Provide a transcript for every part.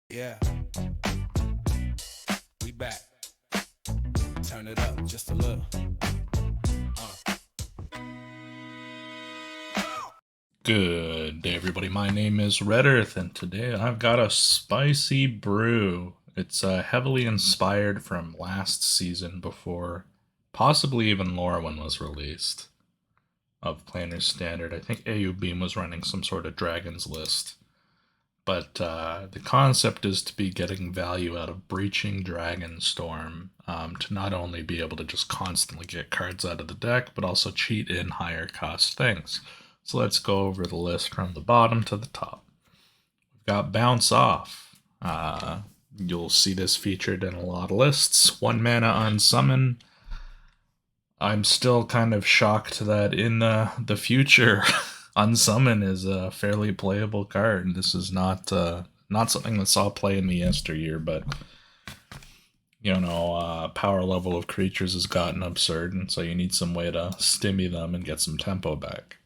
Yeah, we back. Turn it up just a little. Good day, everybody. My name is Red Earth, and today I've got a spicy brew. It's heavily inspired from last season before possibly even Lorwyn was released of Planar Standard. I think AU Beam was running some sort of Dragon's List. But the concept is to be getting value out of Breaching Dragonstorm to not only be able to just constantly get cards out of the deck, but also cheat in higher cost things. So let's go over the list from the bottom to the top. We've got Bounce Off. You'll see this featured in a lot of lists. 1 mana unsummon. I'm still kind of shocked that in the future, unsummon is a fairly playable card. This is not something that saw play in the yesteryear, but power level of creatures has gotten absurd, and so you need some way to stimmy them and get some tempo back.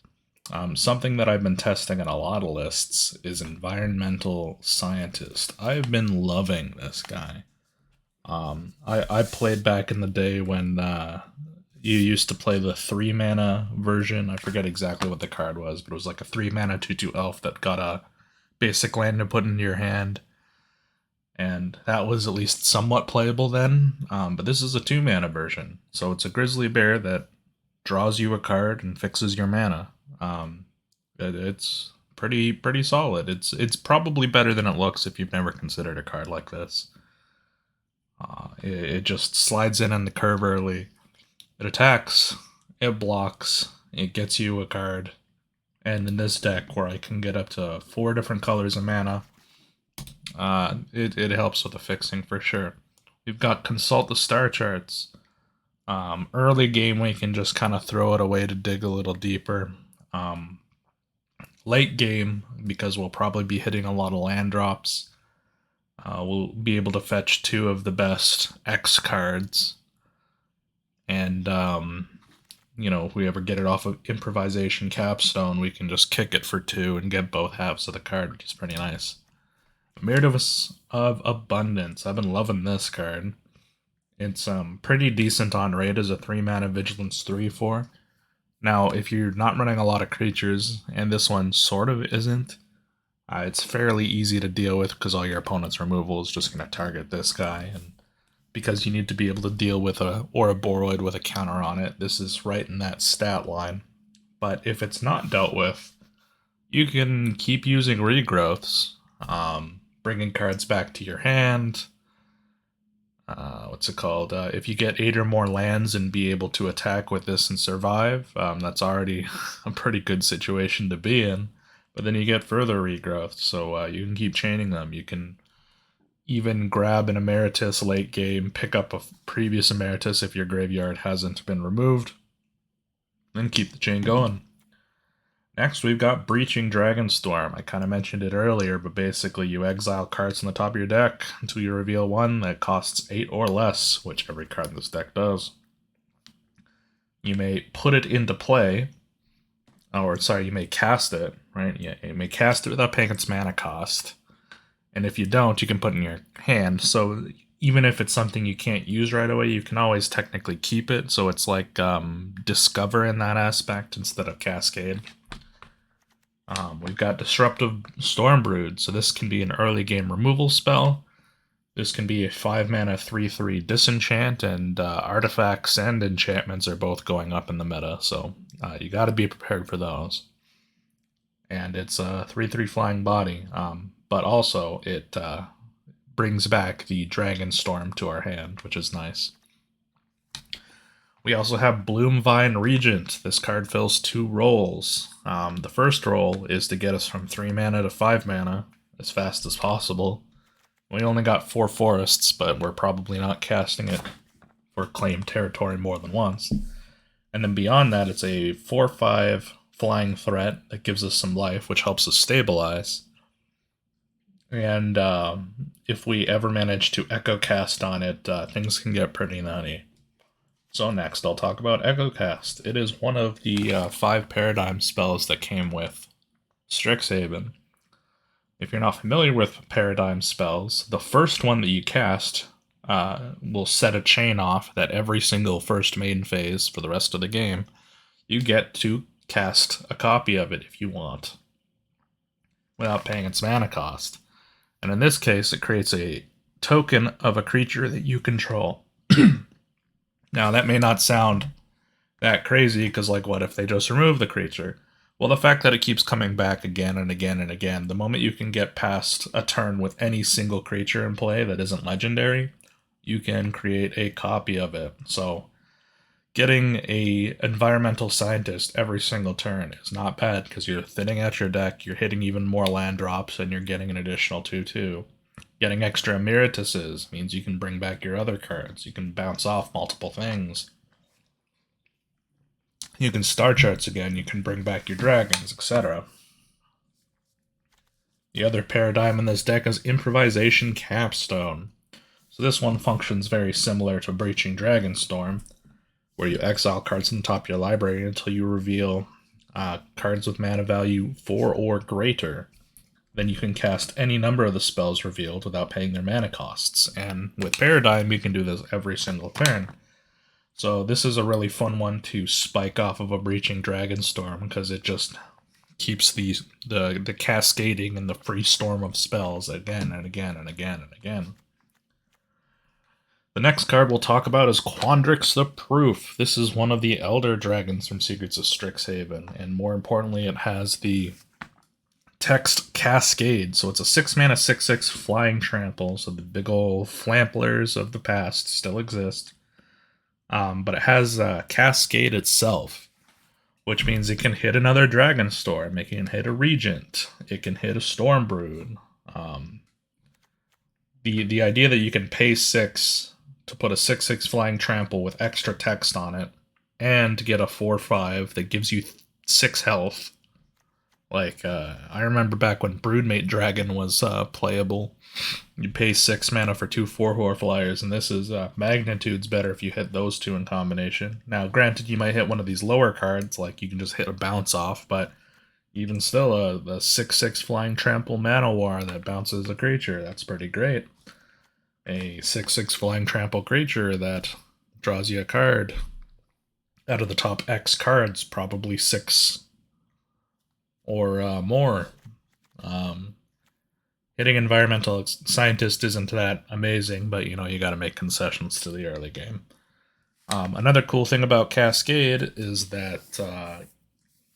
Something that I've been testing in a lot of lists is Environmental Scientist. I've been loving this guy. I played back in the day when you used to play the 3 mana version. I forget exactly what the card was, but it was like a 3 mana 2/2 elf that got a basic land to put into your hand. And that was at least somewhat playable then. But this is a 2 mana version. So it's a grizzly bear that draws you a card and fixes your mana. It's pretty solid. It's probably better than it looks if you've never considered a card like this. It just slides in on the curve early. It attacks, it blocks, it gets you a card. And in this deck, where I can get up to 4 different colors of mana, it helps with the fixing for sure. We've got Consult the Star Charts. Early game, we can just kind of throw it away to dig a little deeper. Late game, because we'll probably be hitting a lot of land drops, we'll be able to fetch 2 of the best X cards. And, if we ever get it off of Improvisation Capstone, we can just kick it for 2 and get both halves of the card, which is pretty nice. Mirrodus of Abundance. I've been loving this card. It's pretty decent on rate as a 3 mana Vigilance 3/4. Now, if you're not running a lot of creatures, and this one sort of isn't, it's fairly easy to deal with because all your opponent's removal is just going to target this guy, and because you need to be able to deal with a Ouroboros with a counter on it, this is right in that stat line. But if it's not dealt with, you can keep using regrowths, bringing cards back to your hand. What's it called? If you get 8 or more lands and be able to attack with this and survive, that's already a pretty good situation to be in. But then you get further regrowth, so you can keep chaining them. You can even grab an Emeritus late game, pick up a previous Emeritus if your graveyard hasn't been removed, and keep the chain going. Next, we've got Breaching Dragonstorm. I kind of mentioned it earlier, but basically you exile cards on the top of your deck until you reveal one that costs 8 or less, which every card in this deck does. You may put it into play, or sorry, you may cast it, right? Yeah, you may cast it without paying its mana cost. And if you don't, you can put it in your hand. So even if it's something you can't use right away, you can always technically keep it. So it's like Discover in that aspect instead of Cascade. We've got Disruptive Stormbrood, so this can be an early game removal spell. This can be a 5 mana 3/3 disenchant, and artifacts and enchantments are both going up in the meta, so you got to be prepared for those. And it's a 3/3 flying body, but also it brings back the Dragon Storm to our hand, which is nice. We also have Bloomvine Regent. This card fills 2 roles. The first role is to get us from 3 mana to 5 mana as fast as possible. We only got 4 forests, but we're probably not casting it for claimed territory more than once. And then beyond that, it's a 4/5 flying threat that gives us some life, which helps us stabilize. And if we ever manage to echo cast on it, things can get pretty nutty. So next, I'll talk about EchoCast. It is one of the 5 paradigm spells that came with Strixhaven. If you're not familiar with paradigm spells, the first one that you cast will set a chain off that every single first main phase for the rest of the game, you get to cast a copy of it if you want, without paying its mana cost. And in this case, it creates a token of a creature that you control. Now, that may not sound that crazy, because, like, what if they just remove the creature? Well, the fact that it keeps coming back again and again and again, the moment you can get past a turn with any single creature in play that isn't legendary, you can create a copy of it. So, getting a environmental scientist every single turn is not bad, because you're thinning out your deck, you're hitting even more land drops, and you're getting an additional 2/2. Getting extra Emeritus's means you can bring back your other cards. You can bounce off multiple things. You can star charts again, you can bring back your dragons, etc. The other paradigm in this deck is Improvisation Capstone. So this one functions very similar to Breaching Dragonstorm, where you exile cards from the top of your library until you reveal cards with mana value 4 or greater. Then you can cast any number of the spells revealed without paying their mana costs. And with Paradigm, you can do this every single turn. So this is a really fun one to spike off of a Breaching Dragonstorm, because it just keeps the cascading and the free storm of spells again and again and again and again. The next card we'll talk about is Quandrix the Proof. This is one of the Elder Dragons from Secrets of Strixhaven, and more importantly, it has the text Cascade. So it's a 6-mana 6/6 flying trample, so the big ol' flamplers of the past still exist. But it has Cascade itself, which means it can hit another Dragonstorm, it can hit a Regent, it can hit a Stormbrood. The idea that you can pay 6 to put a 6/6 flying trample with extra text on it, and get a 4/5 that gives you 6 health. Like, I remember back when Broodmate Dragon was playable, you pay 6 mana for 2 4/4 flyers, and this is magnitudes better if you hit those two in combination. Now, granted, you might hit one of these lower cards, like you can just hit a bounce off, but even still, a 6/6 flying trample mana war that bounces a creature, that's pretty great. A 6/6 flying trample creature that draws you a card. Out of the top X cards, probably 6 or more. Hitting Environmental Scientist isn't that amazing, but you gotta make concessions to the early game. Another cool thing about Cascade is that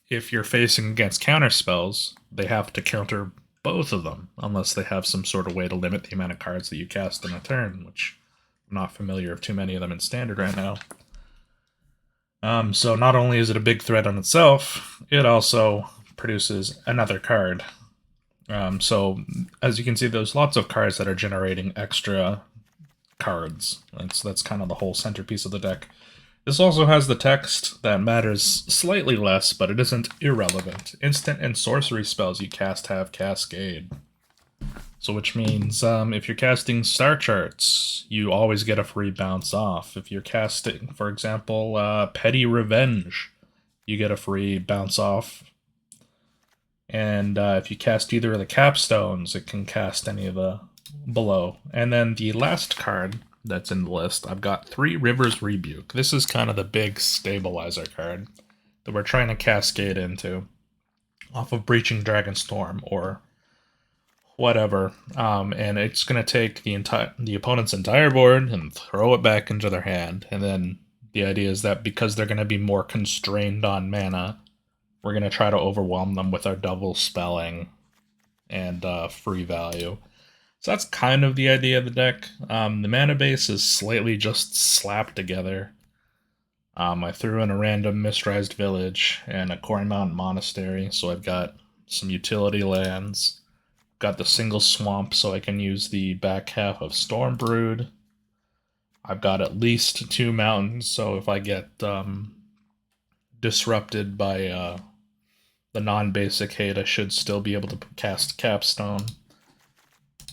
if you're facing against counter spells, they have to counter both of them, unless they have some sort of way to limit the amount of cards that you cast in a turn, which I'm not familiar of too many of them in Standard right now. So not only is it a big threat on itself, it also produces another card. So as you can see, there's lots of cards that are generating extra cards. That's kind of the whole centerpiece of the deck. This also has the text that matters slightly less, but it isn't irrelevant. Instant and sorcery spells you cast have Cascade. So which means if you're casting star charts, you always get a free bounce off. If you're casting, for example, Petty Revenge, you get a free bounce off. And if you cast either of the capstones, it can cast any of the below. And then the last card that's in the list, I've got 3 Rivers Rebuke. This is kind of the big stabilizer card that we're trying to cascade into off of Breaching Dragonstorm or whatever. And it's going to take the opponent's entire board and throw it back into their hand. And then the idea is that because they're going to be more constrained on mana, we're going to try to overwhelm them with our double spelling and free value. So that's kind of the idea of the deck. The mana base is slightly just slapped together. I threw in a random Mistrized Village and a Quarry Mountain Monastery, so I've got some utility lands. Got the single swamp, so I can use the back half of Stormbrood. I've got at least 2 mountains, so if I get disrupted by the non-basic hate, I should still be able to cast Capstone.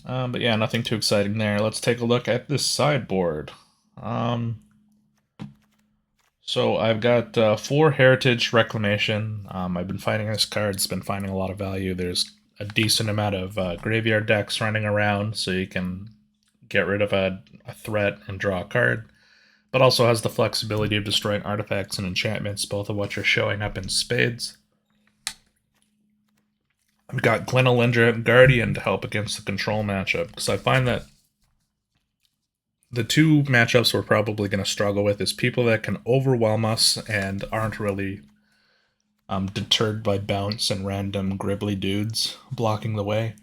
But yeah, nothing too exciting there. Let's take a look at this sideboard. So I've got 4 Heritage Reclamation. I've been finding this card's been finding a lot of value. There's a decent amount of graveyard decks running around, so you can get rid of a threat and draw a card, but also has the flexibility of destroying artifacts and enchantments, both of which are showing up in spades. I've got Glenalindra Guardian to help against the control matchup, because I find that the two matchups we're probably going to struggle with is people that can overwhelm us and aren't really deterred by bounce and random gribbly dudes blocking the way,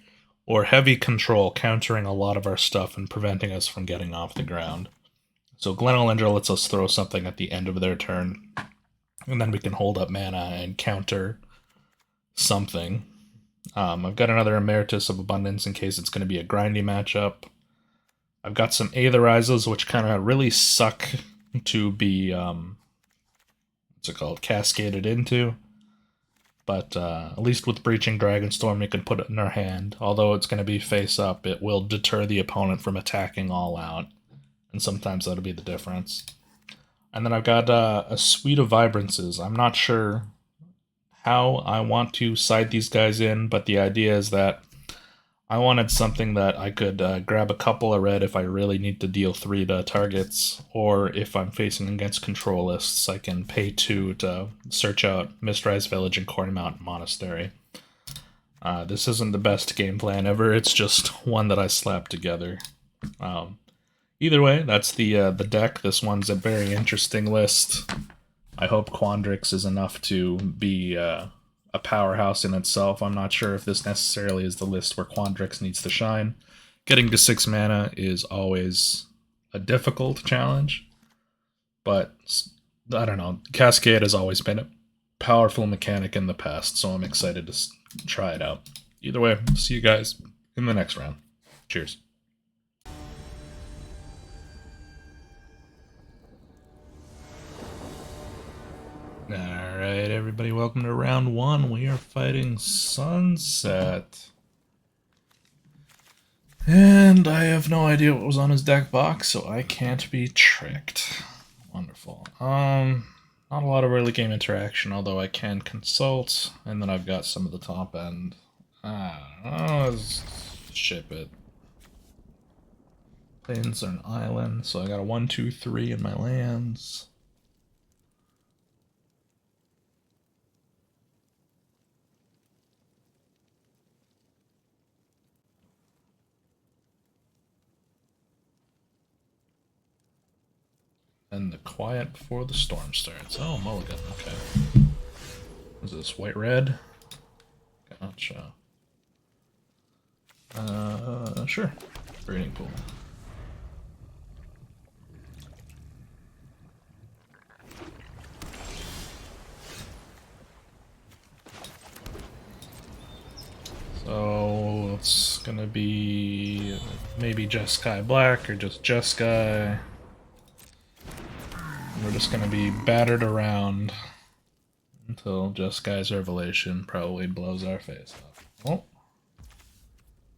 or heavy control countering a lot of our stuff and preventing us from getting off the ground. So Glenalindra lets us throw something at the end of their turn, and then we can hold up mana and counter something. I've got another Emeritus of Abundance in case it's going to be a grindy matchup. I've got some Aetherizes, which kind of really suck to be, cascaded into. But at least with Breaching Dragonstorm, we can put it in our hand. Although it's going to be face up, it will deter the opponent from attacking all out. And sometimes that'll be the difference. And then I've got a Suite of Vibrances. I'm not sure how I want to side these guys in, but the idea is that I wanted something that I could grab a couple of red if I really need to deal 3 to targets, or if I'm facing against control lists, I can pay 2 to search out Mistrise Village and Corn Mountain Monastery. This isn't the best game plan ever, it's just one that I slapped together. Either way, that's the deck. This one's a very interesting list. I hope Quandrix is enough to be a powerhouse in itself. I'm not sure if this necessarily is the list where Quandrix needs to shine. Getting to 6 mana is always a difficult challenge, but I don't know. Cascade has always been a powerful mechanic in the past, so I'm excited to try it out. Either way, see you guys in the next round. Cheers. Alright, everybody, welcome to round 1. We are fighting Sunset. And I have no idea what was on his deck box, so I can't be tricked. Wonderful. Not a lot of early game interaction, although I can consult, and then I've got some of the top end. Let's ship it. Plains are an island, so I got a 1, 2, 3 in my lands. And the quiet before the storm starts. Oh, mulligan, okay. Is this white-red? Gotcha. Sure. Breeding pool. So, it's gonna be maybe Jeskai Black or just Jeskai. We're just gonna be battered around until Jeskai's Revelation probably blows our face up. Oh.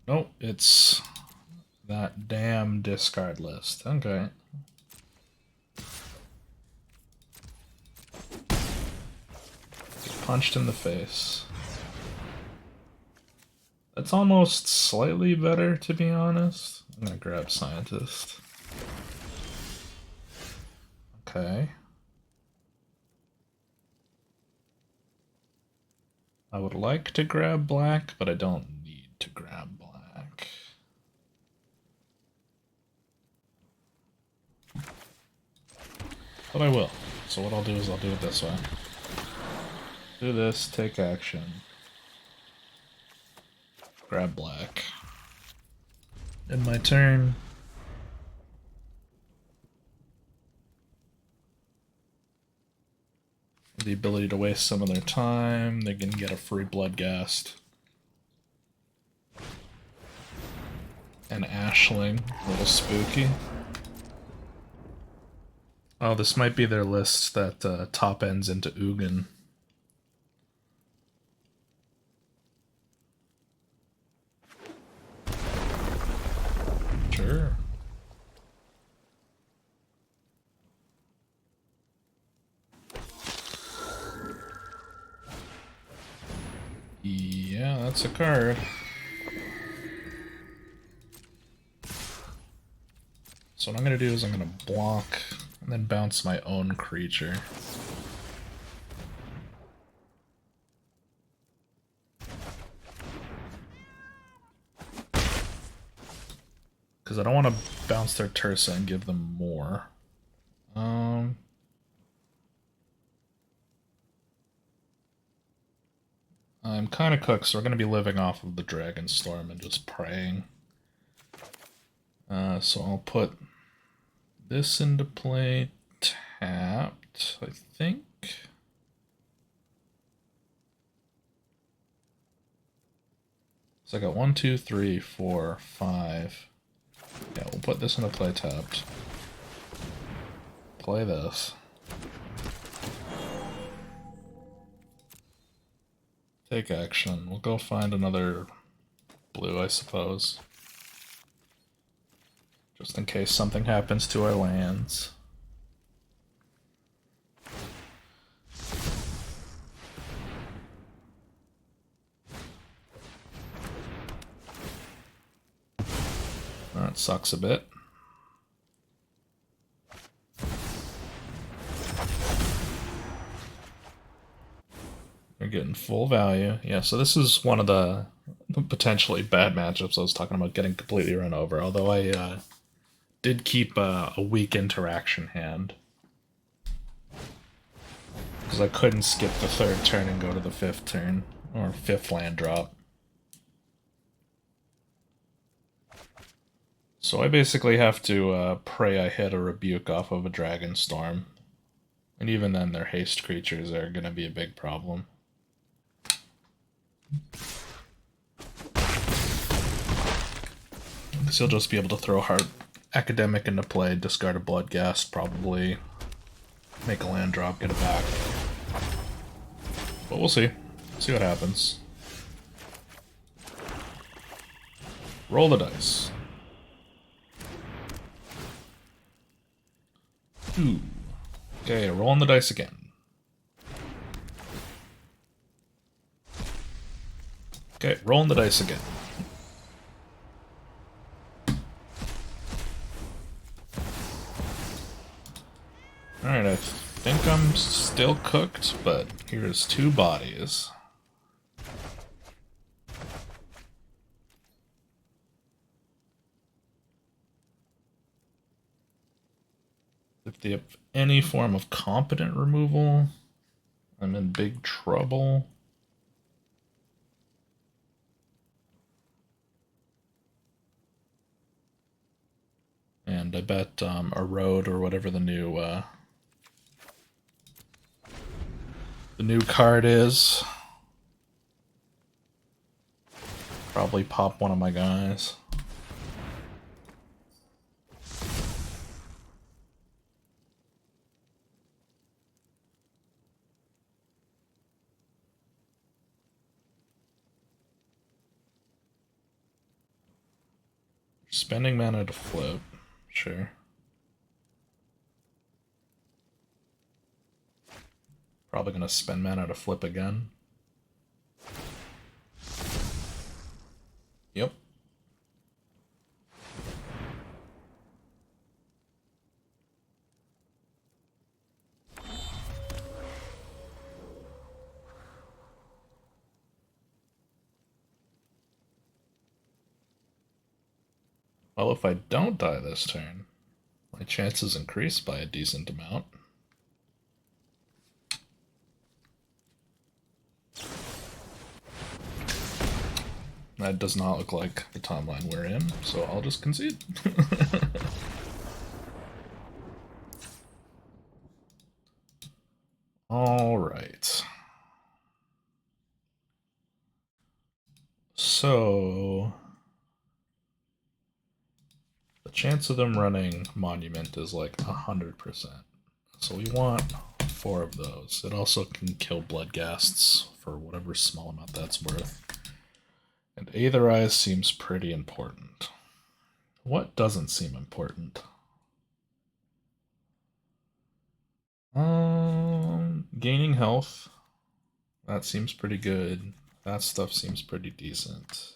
Nope, it's that damn discard list. Okay. Get punched in the face. That's almost slightly better, to be honest. I'm gonna grab Scientist. Okay. I would like to grab black, but I don't need to grab black. But I will. So what I'll do is I'll do it this way. Do this, take action. Grab black. In my turn. The ability to waste some of their time. They can get a free Bloodghast. An Ashling. A little spooky. Oh, this might be their list that top ends into Ugin. Sure. Yeah, That's a card. So what I'm going to do is I'm going to block and then bounce my own creature. Because I don't want to bounce their Tursa and give them more. I'm kind of cooked, so we're going to be living off of the Dragon Storm and just praying. So I'll put this into play tapped, I think. So I got 1, 2, 3, 4, 5. Yeah, we'll put this into play tapped. Play this. Take action. We'll go find another blue, I suppose. Just in case something happens to our lands. That sucks a bit. You're getting full value. Yeah, so this is one of the potentially bad matchups I was talking about getting completely run over, although I did keep a weak interaction hand. Because I couldn't skip the 3rd turn and go to the 5th turn, or 5th land drop. So I basically have to pray I hit a Rebuke off of a Dragon Storm. And even then, their haste creatures are going to be a big problem. Because he'll just be able to throw Heart Academic into play, discard a Bloodghast, probably make a land drop, get it back. But we'll see. See what happens. Roll the dice. Ooh. Okay, rolling the dice again. Okay, rolling the dice again. Alright, I think I'm still cooked, but here's 2 bodies. If they have any form of competent removal, I'm in big trouble. And I bet Erode or whatever the new card is. Probably pop one of my guys. Spending mana to flip, sure. Probably gonna spend mana to flip again. Yep. Well, if I don't die this turn, my chances increase by a decent amount. That does not look like the timeline we're in, so I'll just concede. Alright. So the chance of them running Monument is like 100%. So we want 4 of those. It also can kill Bloodghasts for whatever small amount that's worth. And Aetherize seems pretty important. What doesn't seem important? Gaining health. That seems pretty good. That stuff seems pretty decent.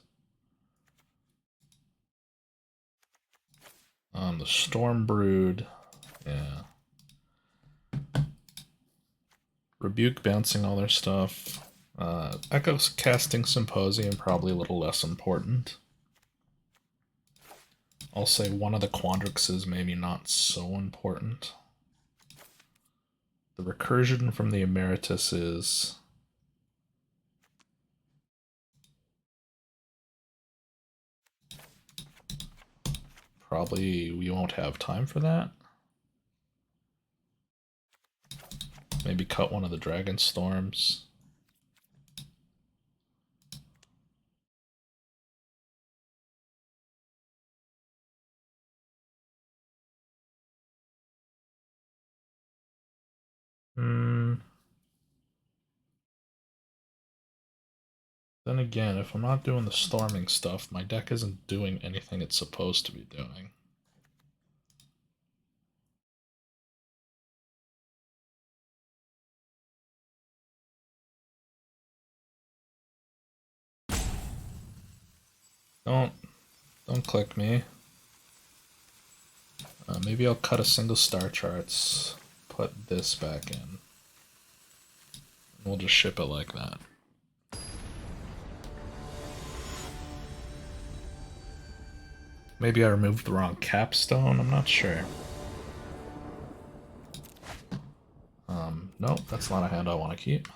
The Storm Brood, yeah. Rebuke bouncing all their stuff. Echo casting Symposium, probably a little less important. I'll say one of the Quandrixes maybe not so important. The recursion from the Emeritus is... probably we won't have time for that. Maybe cut one of the Dragon Storms. Then again, if I'm not doing the storming stuff, my deck isn't doing anything it's supposed to be doing. Don't click me. Maybe I'll cut a single star charts, put this back in. We'll just ship it like that. Maybe I removed the wrong capstone, I'm not sure. Nope, that's not a hand I want to keep.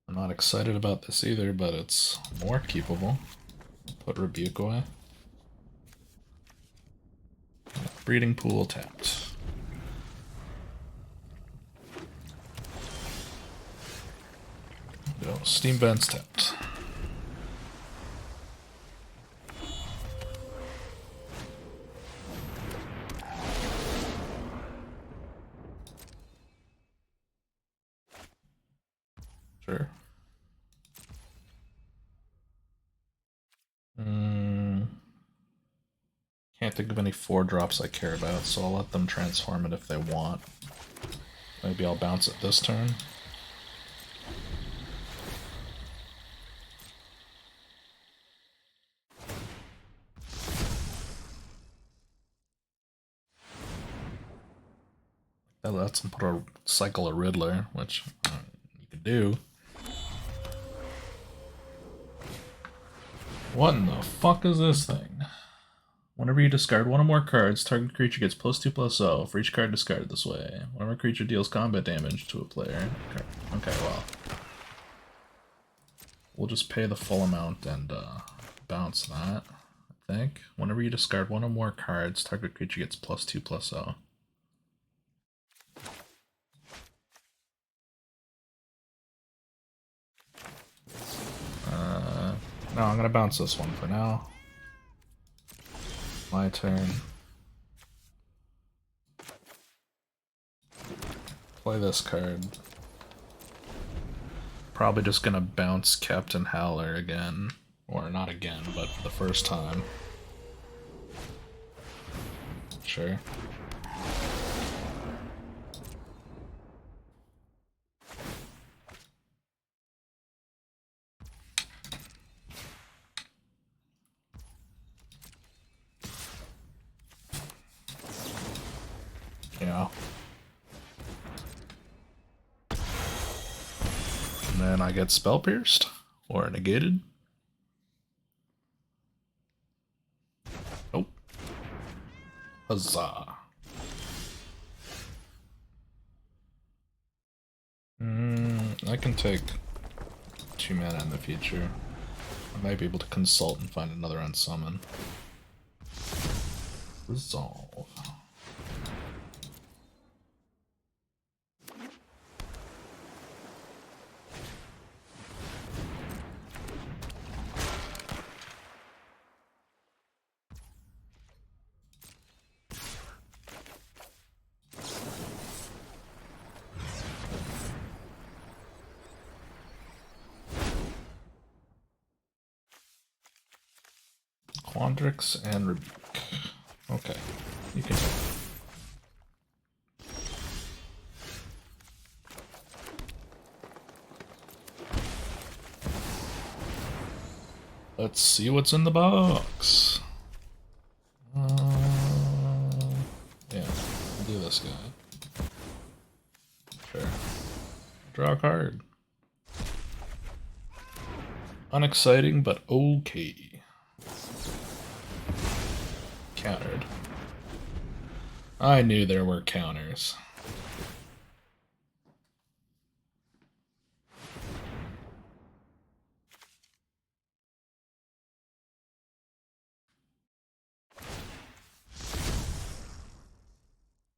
I'm not excited about this either, but it's more keepable. Put Rebuke away. Breeding Pool tapped. Yo, Steam Vents tapped. Sure. Can't think of any 4-drops I care about, so I'll let them transform it if they want. Maybe I'll bounce it this turn. That lets them put a cycle a Riddler, which you could do. What in the fuck is this thing? Whenever you discard one or more cards, target creature gets +2/+0 for each card discarded this way. Whenever a creature deals combat damage to a player. Okay, well. We'll just pay the full amount and bounce that, I think. Whenever you discard one or more cards, target creature gets +2/+0. No, I'm gonna bounce this one for now. My turn. Play this card. Probably just gonna bounce Captain Howler again. Or not again, but for the first time. Sure. Yeah. And then I get Spell Pierced or negated. Nope. Huzzah. I can take 2 mana in the future. I might be able to consult and find another unsummon. Resolve. Quandrix and Rebuke. Okay, you can. Let's see what's in the box. Yeah, I'll do this guy. Sure. Draw a card. Unexciting, but okay. Countered. I knew there were counters.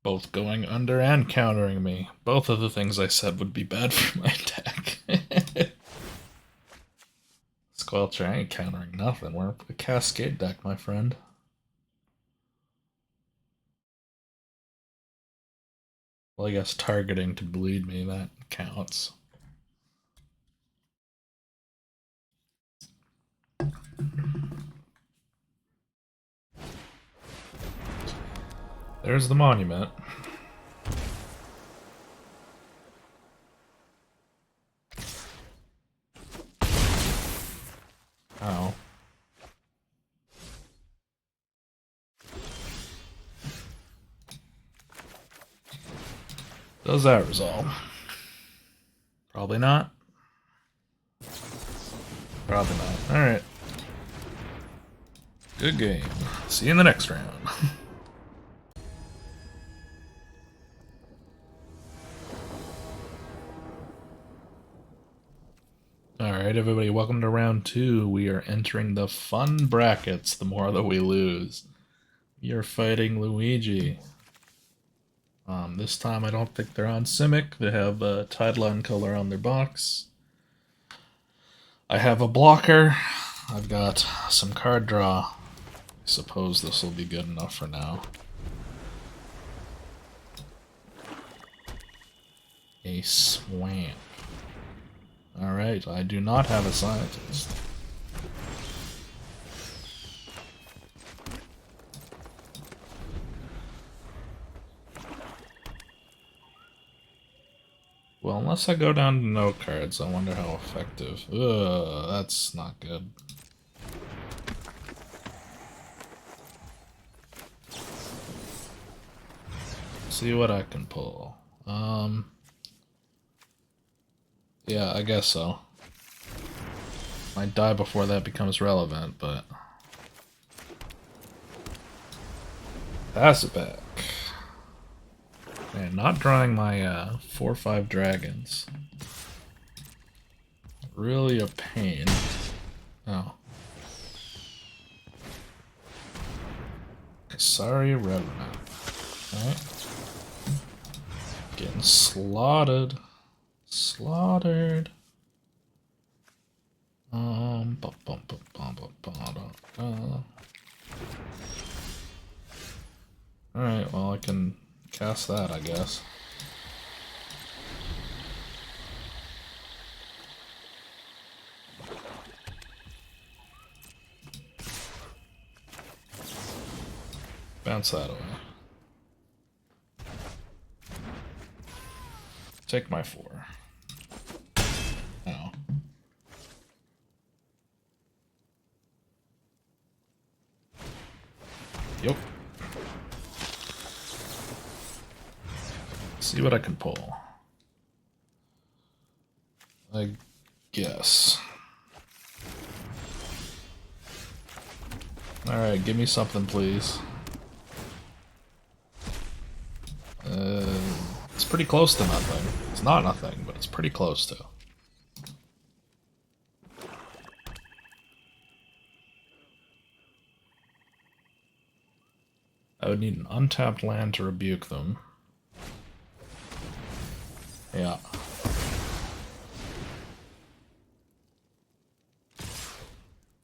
Both going under and countering me. Both of the things I said would be bad for my deck. Squelcher, I ain't countering nothing. We're a Cascade deck, my friend. Well, I guess targeting to bleed me, that counts. There's the monument. Ow. Does that resolve? Probably not. Probably not. Alright. Good game. See you in the next round. Alright, everybody, welcome to round 2. We are entering the fun brackets the more that we lose. We are fighting Luigi. This time I don't think they're on Simic. They have a Tideline color on their box. I have a blocker. I've got some card draw. I suppose this will be good enough for now. A swamp. Alright, I do not have a scientist. Well, unless I go down to no cards, I wonder how effective. Ugh, that's not good. See what I can pull. Yeah, I guess so. Might die before that becomes relevant, but... Pass it back. Man, not drawing my 4/5 dragons. Really a pain. Oh. Sorry, Revenant. Alright. Getting slaughtered. Slaughtered. Alright, well I can cast that, I guess. Bounce that away. Take my 4. Oh. Yep. See what I can pull. I guess. Alright, give me something, please. It's pretty close to nothing. It's not nothing, but it's pretty close to. I would need an untapped land to rebuke them. Yeah.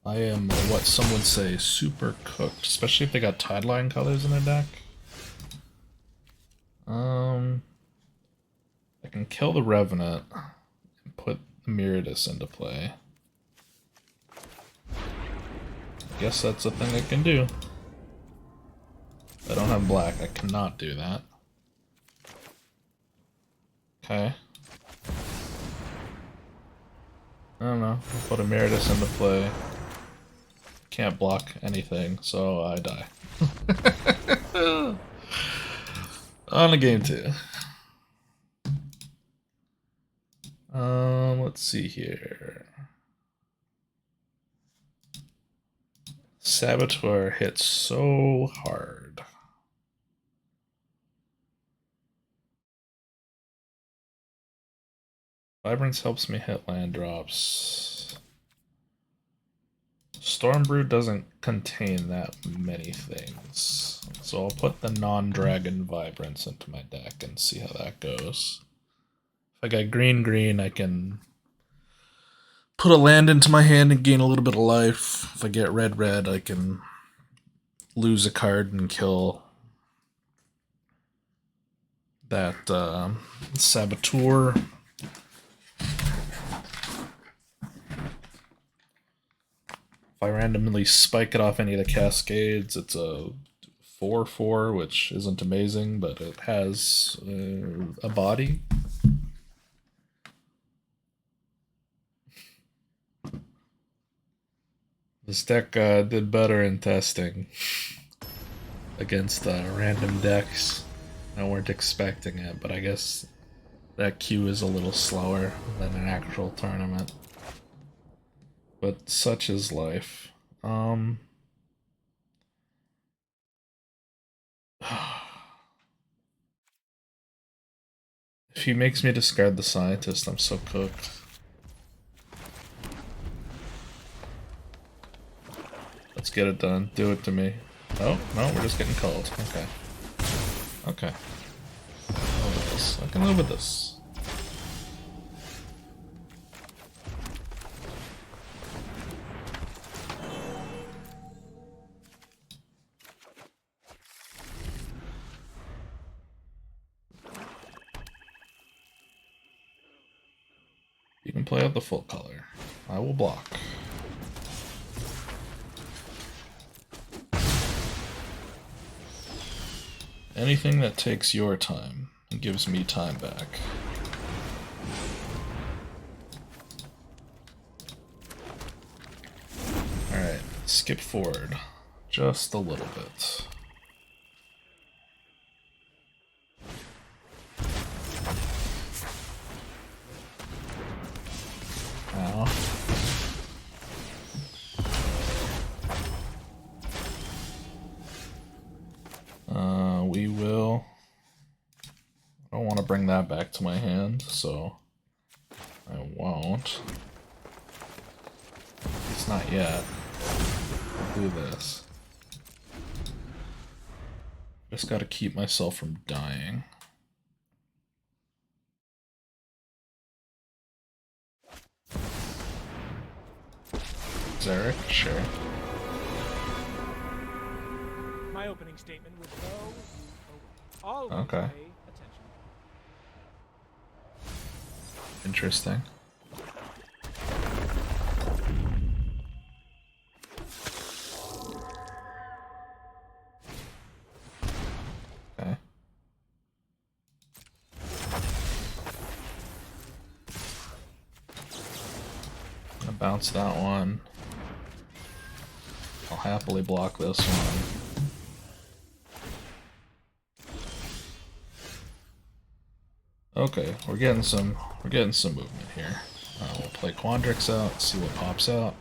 I am what some would say super cooked, especially if they got Tideline colors in their deck. I can kill the Revenant and put Meritus into play. I guess that's a thing I can do. I don't have black, I cannot do that. Okay. I don't know, I'll put a Meritus into play. can't block anything, so I die. On to game 2. Let's see here. Saboteur hits so hard. Vibrance helps me hit land drops. Stormbrew doesn't contain that many things. So I'll put the non-dragon Vibrance into my deck and see how that goes. If I got green, I can put a land into my hand and gain a little bit of life. If I get red, I can lose a card and kill that Saboteur. If I randomly spike it off any of the Cascades, it's a 4/4, which isn't amazing, but it has a body. This deck did better in testing against random decks. I weren't expecting it, but I guess that queue is a little slower than an actual tournament. But such is life. If he makes me discard the Scientist, I'm so cooked. Let's get it done. Do it to me. Oh, no, we're just getting called. Okay. Okay. I can live with this. I can live with this. You can play out the full color. I will block. Anything that takes your time and gives me time back. Alright, skip forward just a little bit. Ow. We will... I don't want to bring that back to my hand, so I won't. It's not yet. I'll do this. Just gotta keep myself from dying. Zarek? Sure. My opening statement would go always Okay. pay attention. Interesting. Okay. I'll bounce that one. I'll happily block this one. Okay, we're getting some movement here. We'll play Quandrix out, see what pops out.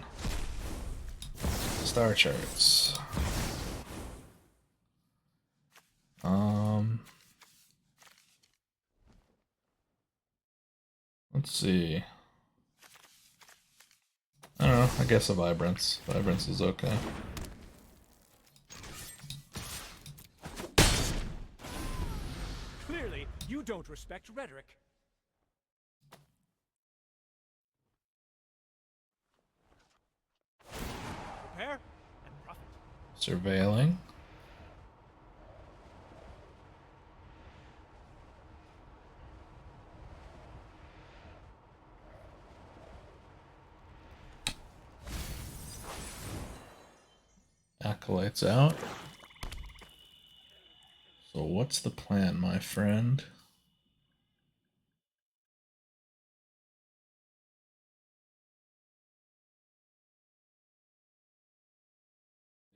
Star charts. Let's see. I don't know, I guess a Vibrance. Vibrance is okay. Clearly, you don't respect rhetoric. Prepare and profit. Surveilling. Acolytes out. So what's the plan, my friend?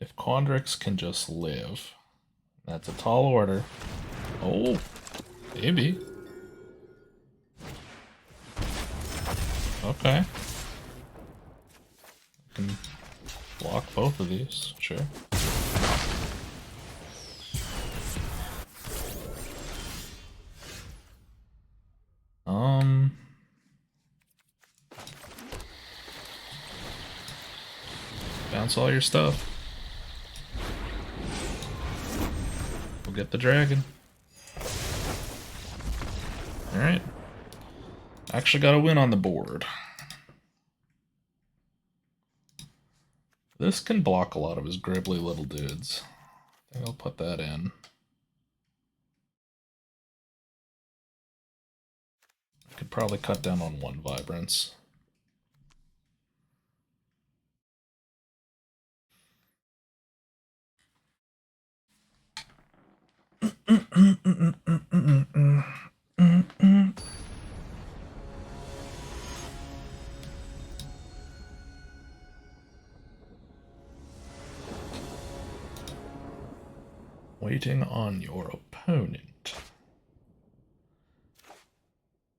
If Quandrix can just live, that's a tall order. Oh, maybe. Okay. I can block both of these, sure. Bounce all your stuff. We'll get the dragon. Alright. Actually got a win on the board. This can block a lot of his gribbly little dudes. I think I'll put that in. I could probably cut down on one vibrance. Waiting on your opponent.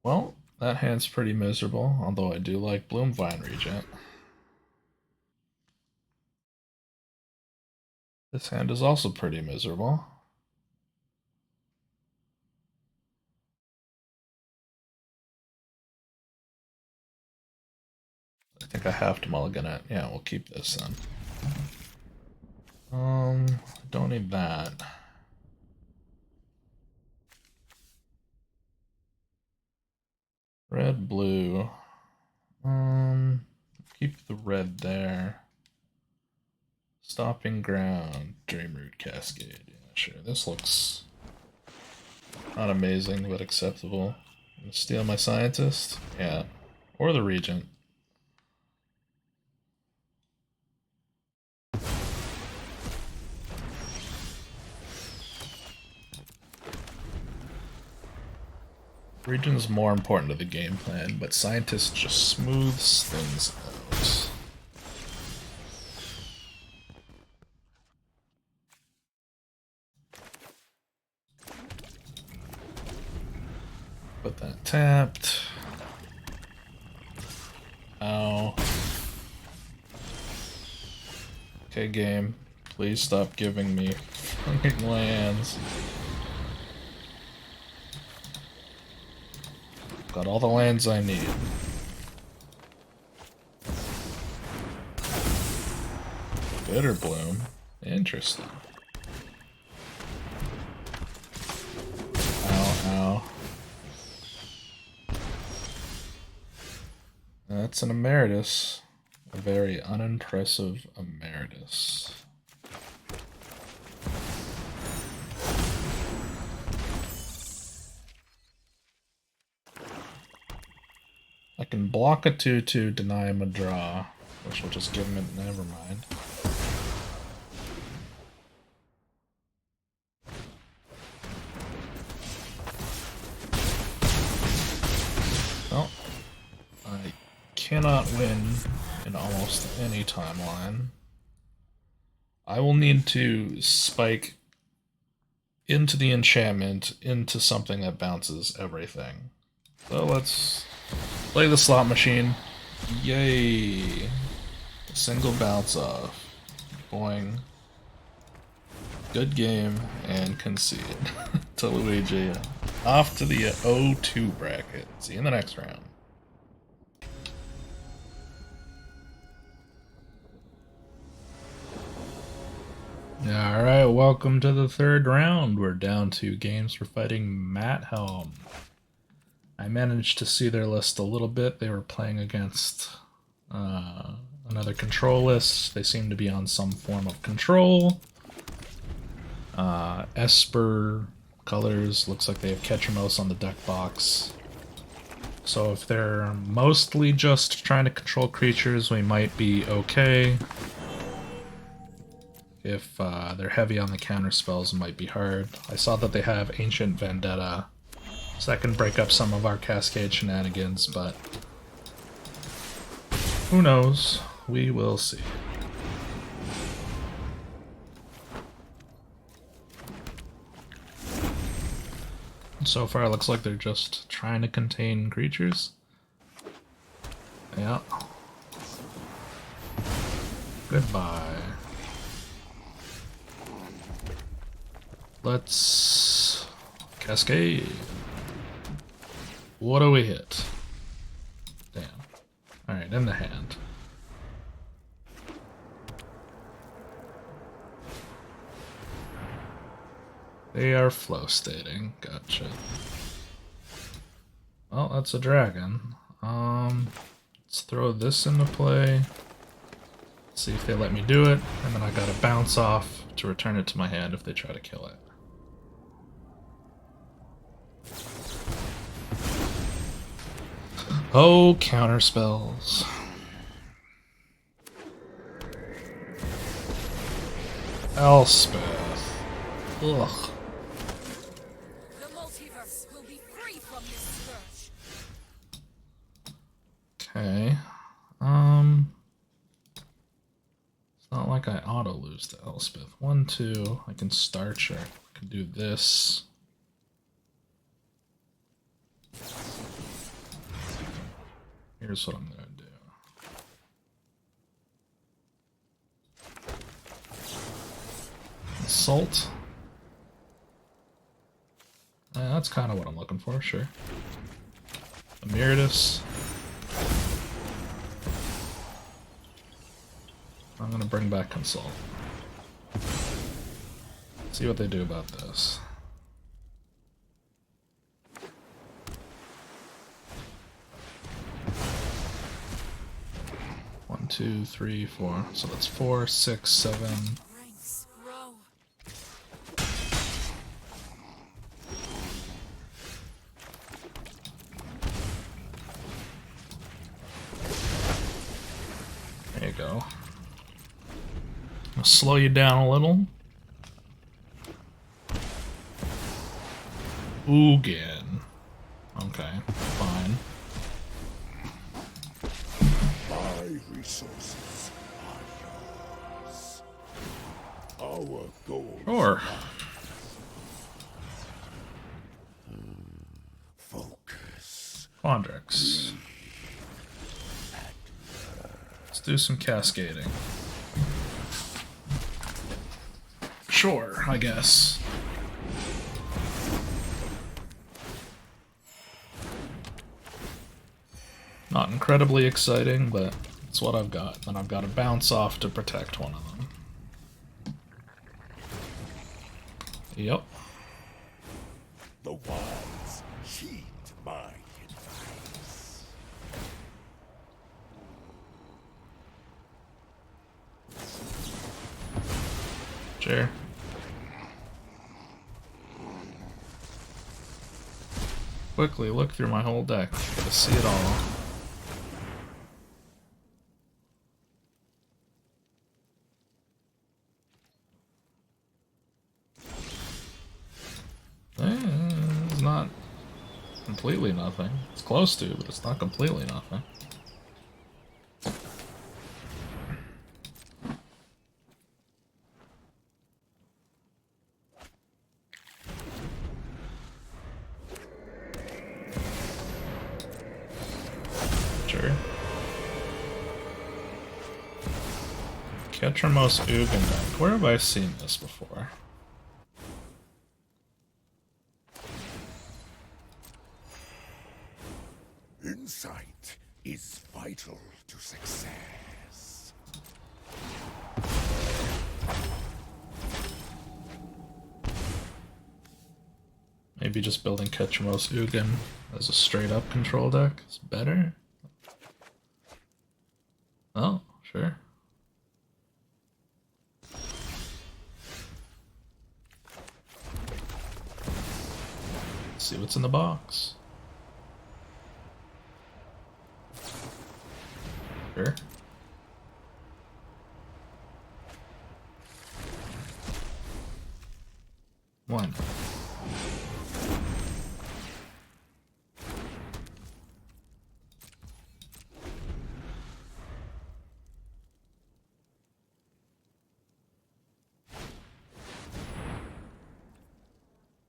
Well, that hand's pretty miserable, although I do like Bloomvine Regent. This hand is also pretty miserable. I think I have to mulligan it. Yeah, we'll keep this then. Don't need that. Red, blue. Keep the red there. Stopping ground, Dreamroot Cascade. Yeah, sure. This looks not amazing, but acceptable. I'm gonna steal my scientist? Yeah. Or the regent. Region's more important to the game plan, but Scientist just smooths things out. Put that tapped. Ow. Okay, game. Please stop giving me fucking lands. Got all the lands I need. Bitter Bloom. Interesting. Ow, ow. That's an Emeritus. A very unimpressive Emeritus. I can block a 2/2, deny him a draw, which will just give him a never mind. Well, I cannot win in almost any timeline. I will need to spike into the enchantment into something that bounces everything. So let's play the slot machine. Yay! Single bounce off. Boing. Good game and concede to Luigi. Off to the 0-2 bracket. See you in the next round. Alright, welcome to the third round. We're down 2 games for fighting Matt Helm. I managed to see their list a little bit. They were playing against another control list. They seem to be on some form of control. Esper colors, looks like they have Ketramos on the deck box. So if they're mostly just trying to control creatures, we might be okay. If they're heavy on the counter spells, it might be hard. I saw that they have Ancient Vendetta, so that can break up some of our Cascade shenanigans, but who knows? We will see. So far, it looks like they're just trying to contain creatures. Yeah. Goodbye. Let's... Cascade. What do we hit? Damn. Alright, in the hand. They are flow stating. Gotcha. Well, that's a dragon. Let's throw this into play. See if they let me do it, and then I gotta bounce off to return it to my hand if they try to kill it. Oh, counter spells. Elspeth. Ugh. The multiverse will be free from this scourge. Okay. It's not like I auto lose to Elspeth. 1, 2. I can starch her. I can do this. Here's what I'm gonna do. Assault. That's kind of what I'm looking for, sure. Emeritus. I'm gonna bring back Consult. See what they do about this. One, 2, 3, 4. So that's 4, 6, 7. Ranks grow. There you go. I'll slow you down a little. Ugin. Okay, fine. My resources are yours. Our goal. Sure. Focus. Quandrix. Let's do some cascading. Sure, I guess. Not incredibly exciting, but it's what I've got. And I've got to bounce off to protect one of them. Yep. The wise heed my advice. Sure. Quickly look through my whole deck. Gotta see it all. It's not completely nothing. It's close to, but it's not completely nothing. Sure. Ketramos Ugin deck. Where have I seen this before? Insight is vital to success. Maybe just building Ketramos Ugin as a straight up control deck is better? Oh, sure. Let's see what's in the box. Sure. One.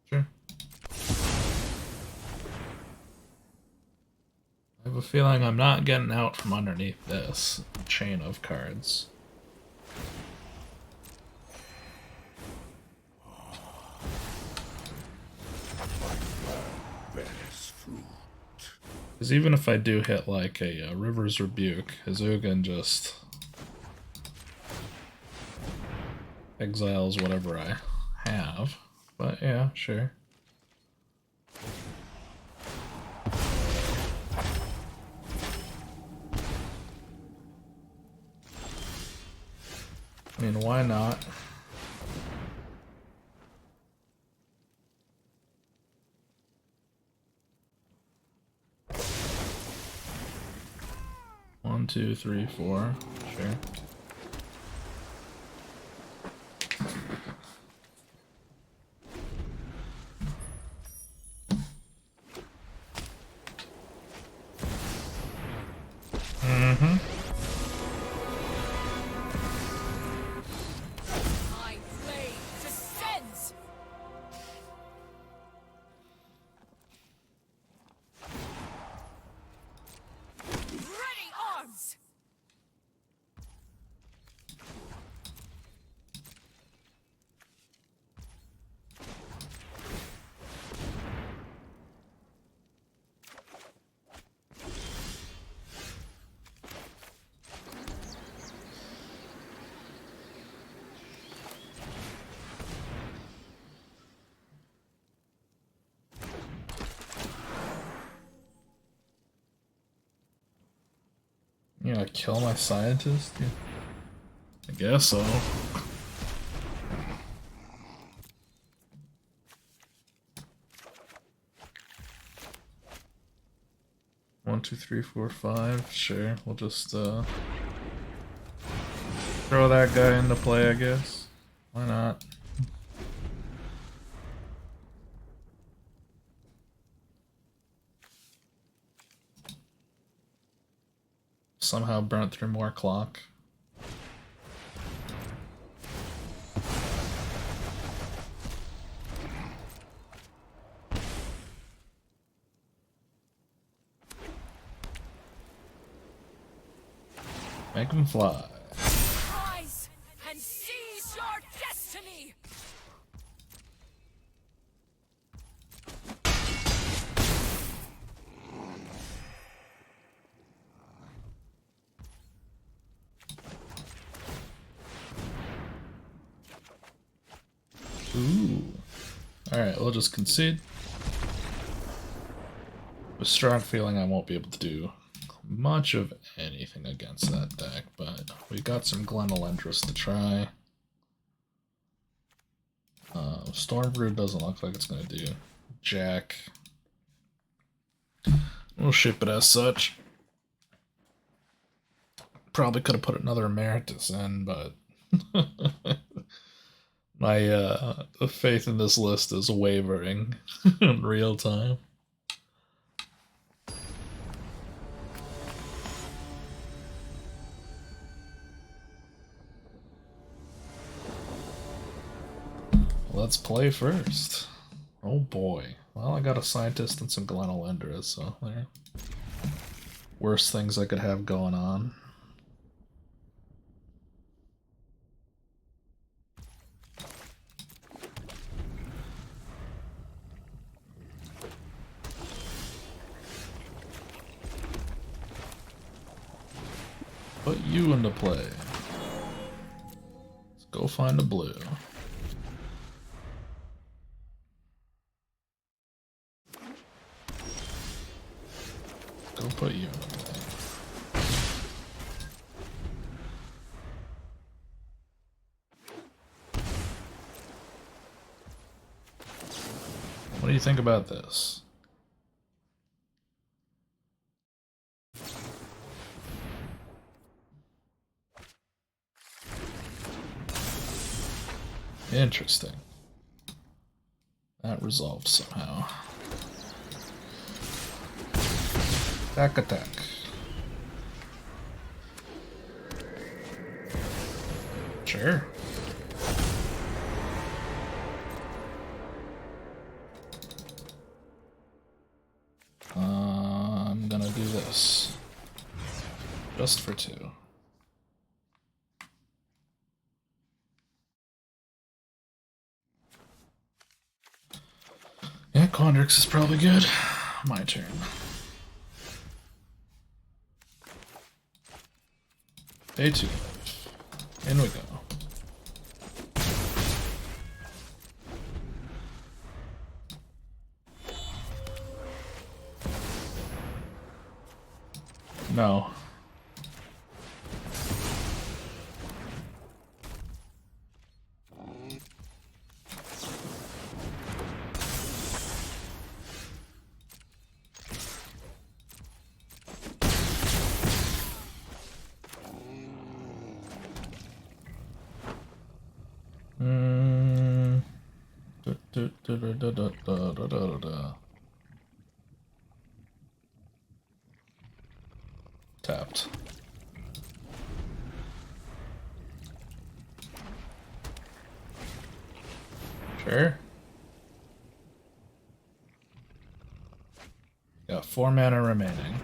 Sure. have a feeling I'm not getting out from underneath this chain of cards. Bears fruit. Because even if I do hit like a River's Rebuke, Hazugan just exiles whatever I have. But yeah, sure. I mean, why not? One, two, three, four. Sure. Mm-hmm. My blade descends. Ready arms. You gonna kill my scientist? Yeah. I guess so. One, two, three, four, five. Sure, we'll just throw that guy into play, I guess. Why not? Somehow burnt through more clock. Make him fly. Rise and seize your destiny. Ooh. Alright, we'll just concede. A strong feeling I won't be able to do much of anything against that deck, but we got some Glenelendris to try. Stormbrew doesn't look like it's going to do jack. We'll ship it as such. Probably could have put another Emeritus in, but my faith in this list is wavering in real time. Let's play first. Oh boy. Well, I got a scientist and some Glenelendris, so there. Worst things I could have going on. Put you into play. Let's go find a blue. Go put you into play. What do you think about this? Interesting. That resolved somehow. Back attack. Sure. I'm gonna do this. this. Just for 2. Yeah, Quandrix is probably good. My turn. Day 2. In we go. No. Tapped. Sure. Got 4 mana remaining.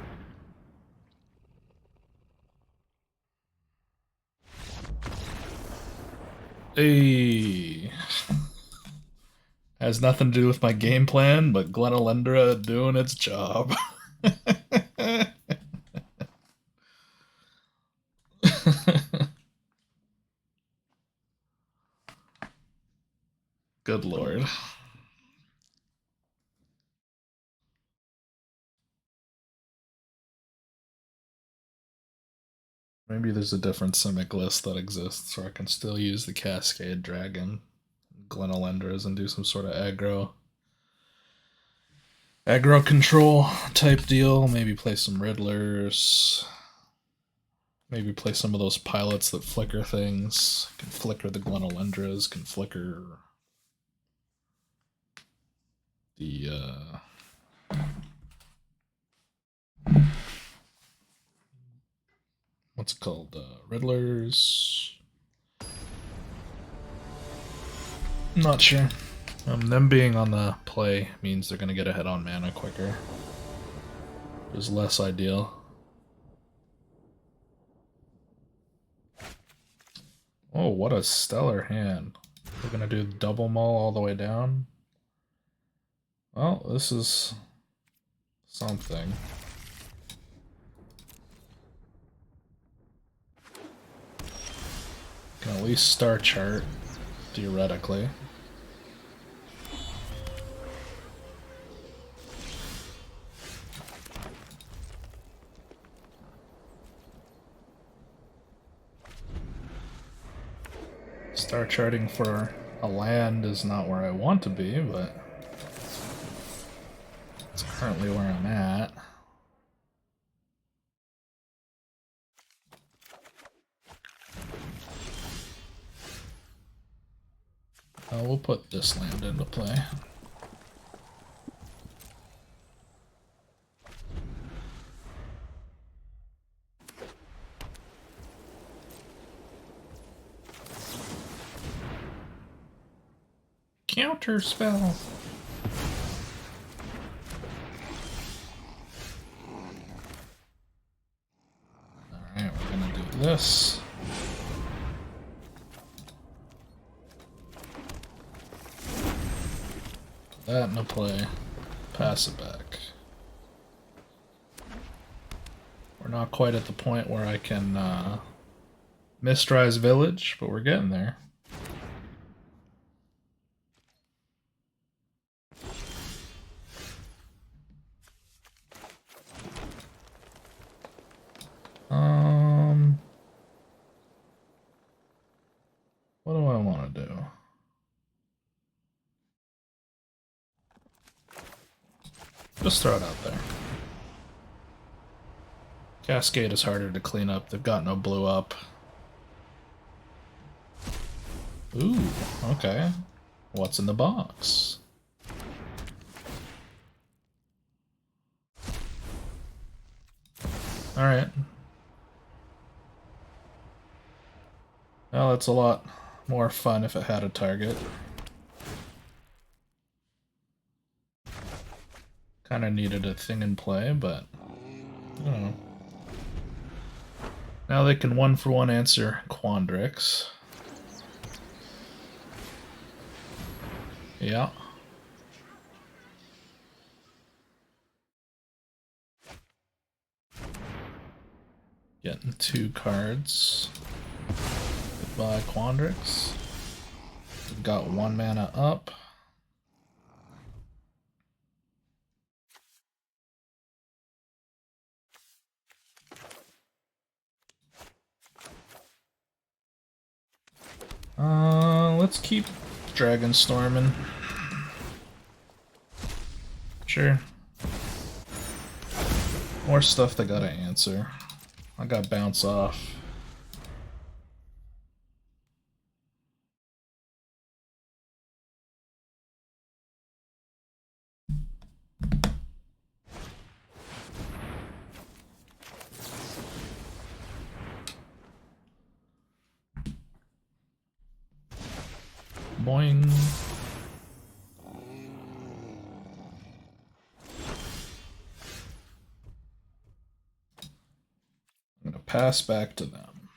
Hey. Has nothing to do with my game plan, but Glenalendra doing its job. Good lord. Maybe there's a different Simic list that exists where I can still use the Cascade Dragon, Glenalendras, and do some sort of aggro control type deal. Maybe play some Riddlers. Maybe play some of those pilots that flicker things. Can flicker the Glenalendras, can flicker the what's it called? Riddlers. I'm not sure. Them being on the play means they're gonna get ahead on mana quicker. Is less ideal. Oh, what a stellar hand. We're gonna do double mull all the way down. Well, this is something. Can at least star chart, theoretically. Star charting for a land is not where I want to be, but it's currently where I'm at. We'll put this land into play. Counter spell. Alright, we're gonna do this. That into play. Pass it back. We're not quite at the point where I can Mistrise Village, but we're getting there. What do I want to do? Just throw it out there. Cascade is harder to clean up. They've got no blue up. Ooh, okay. What's in the box? Alright. Well, it's a lot more fun if it had a target. Kinda needed a thing in play, but I don't know. Now they can 1-for-1 answer Quandrix. Yeah. Getting 2 cards. Goodbye, Quandrix. We've got 1 mana up. Let's keep Dragon Storming. Sure. More stuff they gotta answer. I got bounce off. Boing. I'm gonna pass back to them.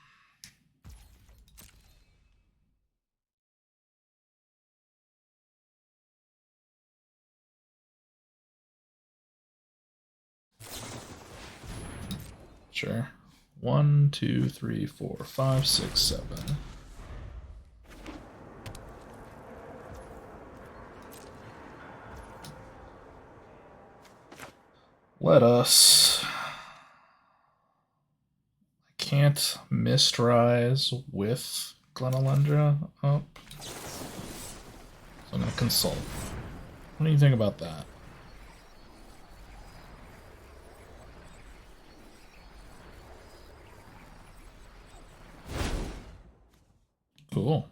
Sure. 1, 2, 3, 4, 5, 6, 7. Let us. I can't Mistrise with Glenalundra up. So I'm gonna consult. What do you think about that? Cool.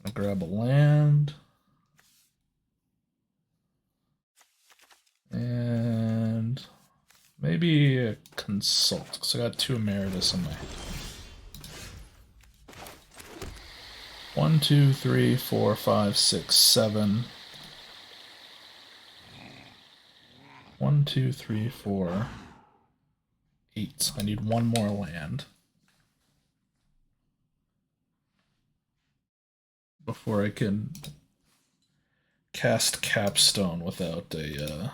I'll grab a land. And maybe a consult, because I got 2 Emeritus in my hand. 1, 2, 3, 4, 5, 6, 7. 1, 2, 3, 4, 8. I need 1 more land before I can cast Capstone without a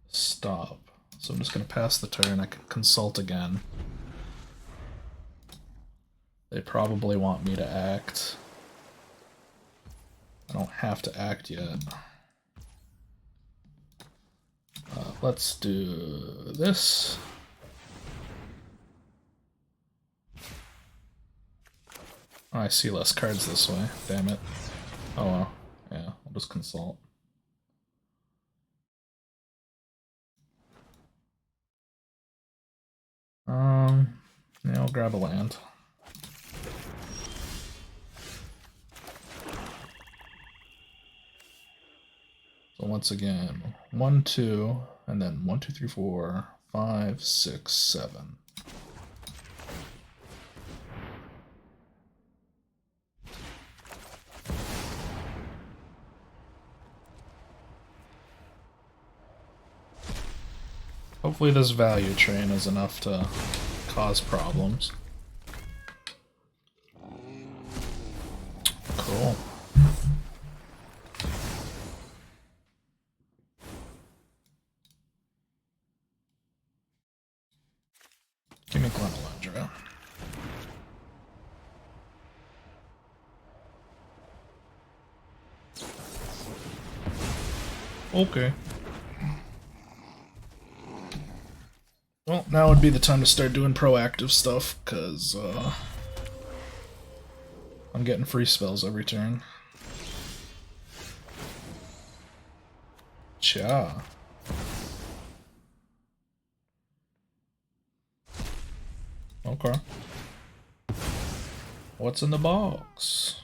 stop. So I'm just going to pass the turn. I can consult again. They probably want me to act. I don't have to act yet. Let's do this. Oh, I see less cards this way. Damn it. Oh well. Yeah, I'll just consult. Yeah, I'll grab a land. So once again, 1, 2, and then 1, 2, 3, 4, 5, 6, 7. Hopefully this value train is enough to cause problems. Cool. Give me Glenalundra. Okay. Well, now would be the time to start doing proactive stuff, because I'm getting free spells every turn. Cha. Okay. What's in the box?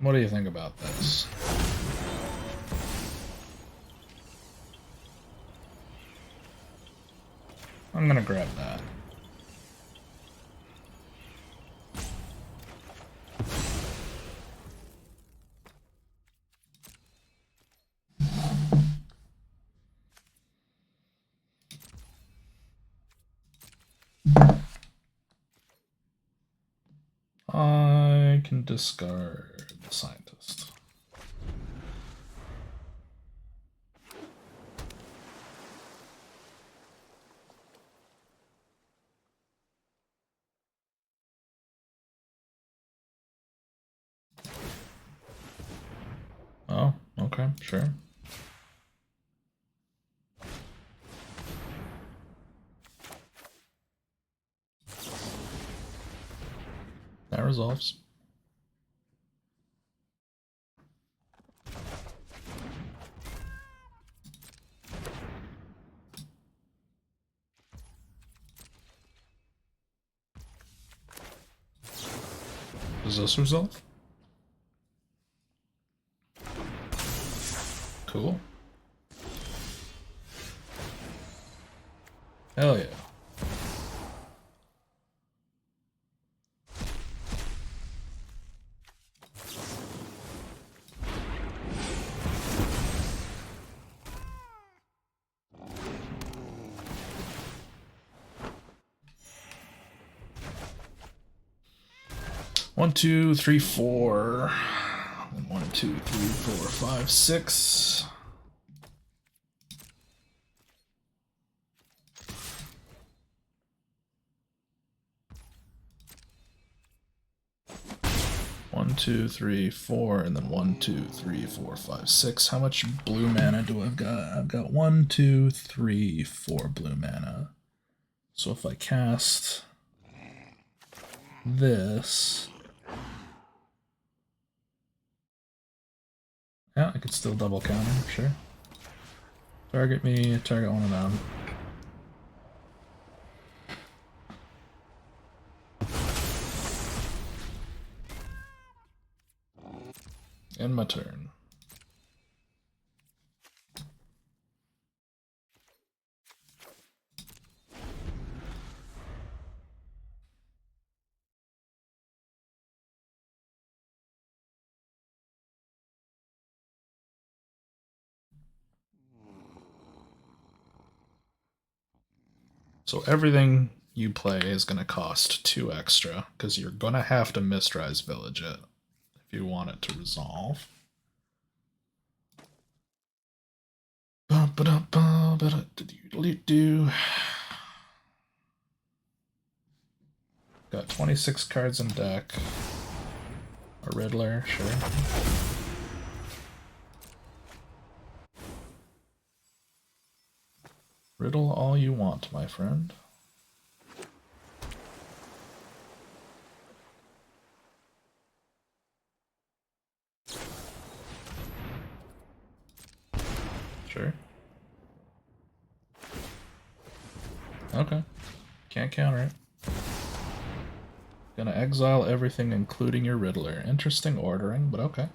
What do you think about this? I'm gonna grab that. I can discard the scientist. Oh, okay, sure. That resolves. Does this resolve? Cool. Hell yeah. One, two, three, four. And 1, 2, 3, 4, 5, 6. One, two, three, four, and then 1, 2, 3, 4, 5, 6. How much blue mana do I've got? I've got 1, 2, 3, 4 blue mana. So if I cast this, yeah, I could still double counter, sure. Target me, target one of them. End my turn. So everything you play is going to cost 2 extra, because you're going to have to Mistrise Village it if you want it to resolve. Got 26 cards in deck. A Riddler, sure. Riddle all you want, my friend. Sure. Okay. Can't counter it. Gonna exile everything, including your Riddler. Interesting ordering, but okay.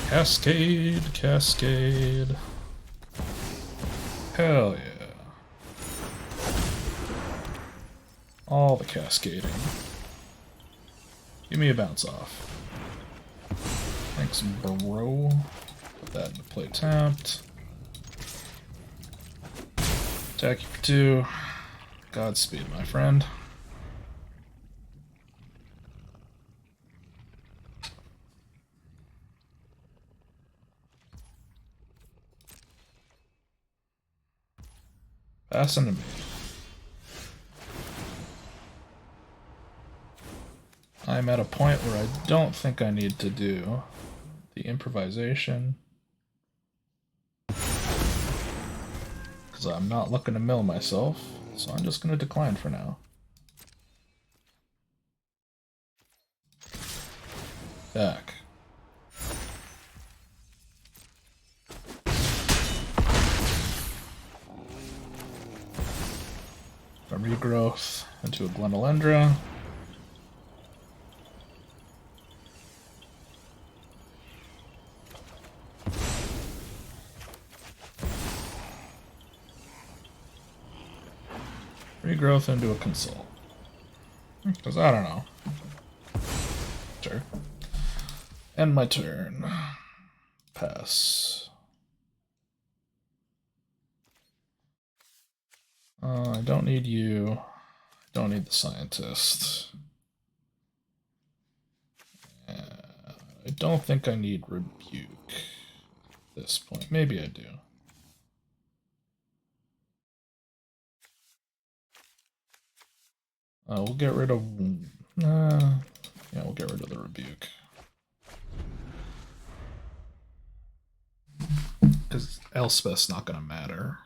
Cascade, Cascade. Hell yeah. All the cascading. Give me a bounce off. Thanks, bro. Put that into play tapped. Attack you for 2. Godspeed, my friend. Pass into me. I'm at a point where I don't think I need to do the improvisation, because because I'm not looking to mill myself, so I'm just going to decline for now. Back. A regrowth into a Glenolendra. Regrowth into a console. Because I don't know. Sure. End my turn. Pass. I don't need you. I don't need the scientist. I don't think I need rebuke at this point. Maybe I do. We'll get rid of... yeah, we'll get rid of the rebuke. Because Elspeth's not going to matter.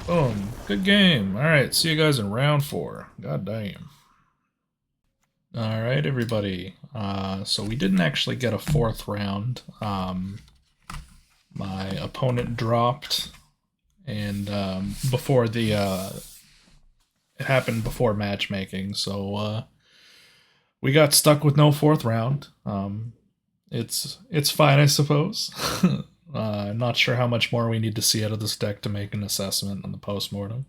Boom. Good game. Alright, see you guys in round 4. God damn. Alright, everybody. So we didn't actually get a 4th round. My opponent dropped, and before the... it happened before matchmaking, so we got stuck with no 4th round. It's fine, I suppose. I'm not sure how much more we need to see out of this deck to make an assessment on the postmortem.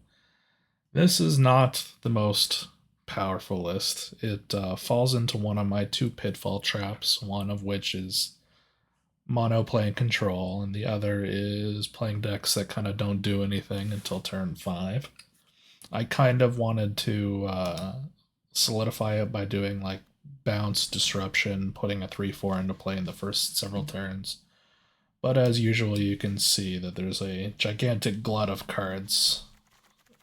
This is not the most powerful list. It falls into one of my 2 pitfall traps, one of which is mono playing control, and the other is playing decks that kind of don't do anything until turn 5. I kind of wanted to solidify it by doing like bounce, disruption, putting a 3/4 into play in the first several turns. But as usual, you can see that there's a gigantic glut of cards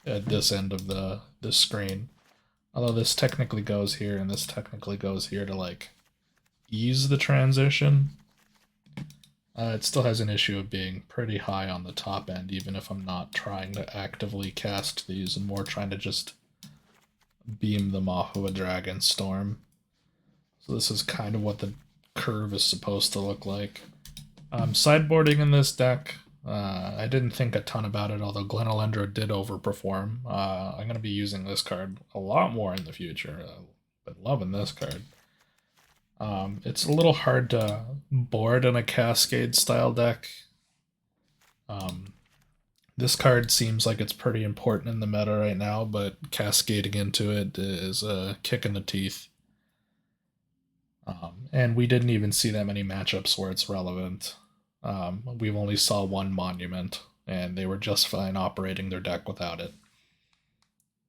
at this end of the screen. Although this technically goes here and this technically goes here to like ease the transition. It still has an issue of being pretty high on the top end, even if I'm not trying to actively cast these and more trying to just beam them off of a Dragon Storm. So this is kind of what the curve is supposed to look like. Sideboarding in this deck, I didn't think a ton about it, although Glenolendra did overperform. I'm going to be using this card a lot more in the future. I've been loving this card. It's a little hard to board in a Cascade style deck. This card seems like it's pretty important in the meta right now, but cascading into it is a kick in the teeth. And we didn't even see that many matchups where it's relevant. We've only saw one Monument, and they were just fine operating their deck without it.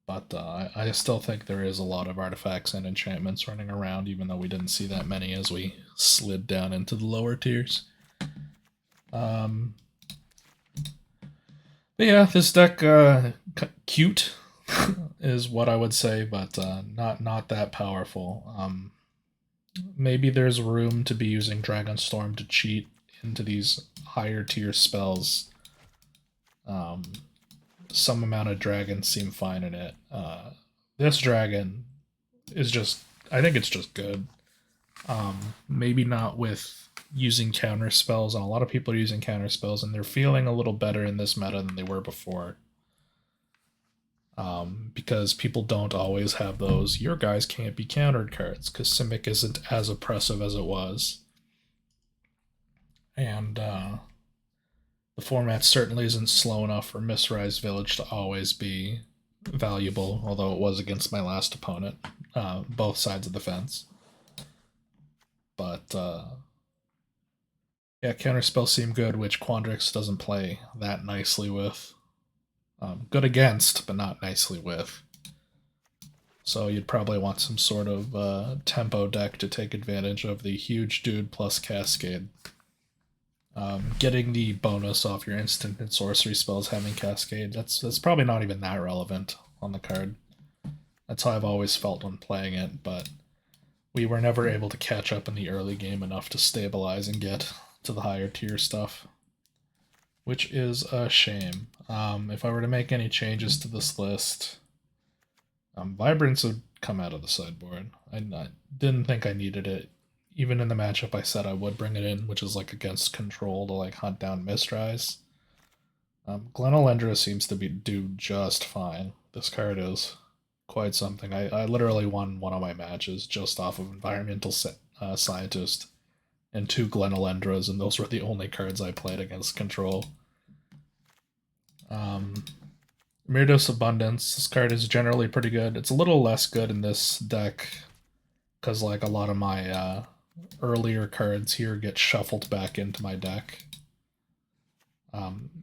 But I still think there is a lot of artifacts and enchantments running around, even though we didn't see that many as we slid down into the lower tiers. But yeah, this deck, cute is what I would say, but not that powerful. Maybe there's room to be using Dragonstorm to cheat into these higher tier spells. Some amount of dragons seem fine in it. This dragon is just, I think it's just good. Maybe not with using counter spells, and a lot of people are using counter spells, and they're feeling a little better in this meta than they were before. Because people don't always have those "your guys can't be countered" cards, because Simic isn't as oppressive as it was. And the format certainly isn't slow enough for Mistrise Village to always be valuable, although it was against my last opponent, both sides of the fence. But yeah, counterspells seem good, which Quandrix doesn't play that nicely with. Good against, but not nicely with. So you'd probably want some sort of tempo deck to take advantage of the huge dude plus Cascade. Getting the bonus off your instant and sorcery spells having Cascade, that's probably not even that relevant on the card. That's how I've always felt when playing it, but we were never able to catch up in the early game enough to stabilize and get to the higher tier stuff, which is a shame. If I were to make any changes to this list, Vibrance would come out of the sideboard. I didn't think I needed it. Even in the matchup I said I would bring it in, which is like against control to like hunt down Mistrise. Glenolendra seems to do just fine. This card is quite something. I literally won one of my matches just off of Environmental Scientist and 2 Glenolendras, and those were the only cards I played against control. Mirdos Abundance, this card is generally pretty good. It's a little less good in this deck because like a lot of my earlier cards here get shuffled back into my deck.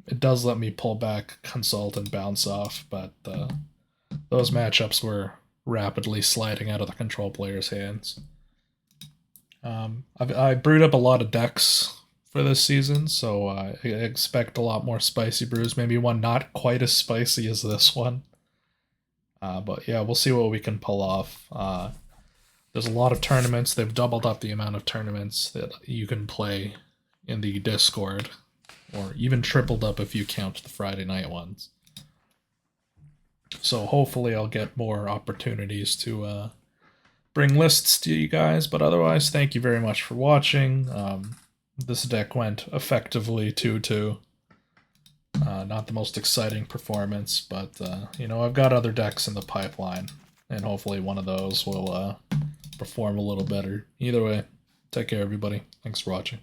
It does let me pull back Consult and Bounce Off, but those matchups were rapidly sliding out of the control player's hands. I brewed up a lot of decks for this season, so I expect a lot more spicy brews. Maybe one not quite as spicy as this one. But yeah, we'll see what we can pull off. There's a lot of tournaments. They've doubled up the amount of tournaments that you can play in the Discord, or even tripled up if you count the Friday night ones. So hopefully I'll get more opportunities to bring lists to you guys, but otherwise, thank you very much for watching. This deck went effectively 2-2. Not the most exciting performance, but you know, I've got other decks in the pipeline, and hopefully one of those will perform a little better. Either way, take care everybody. Thanks for watching.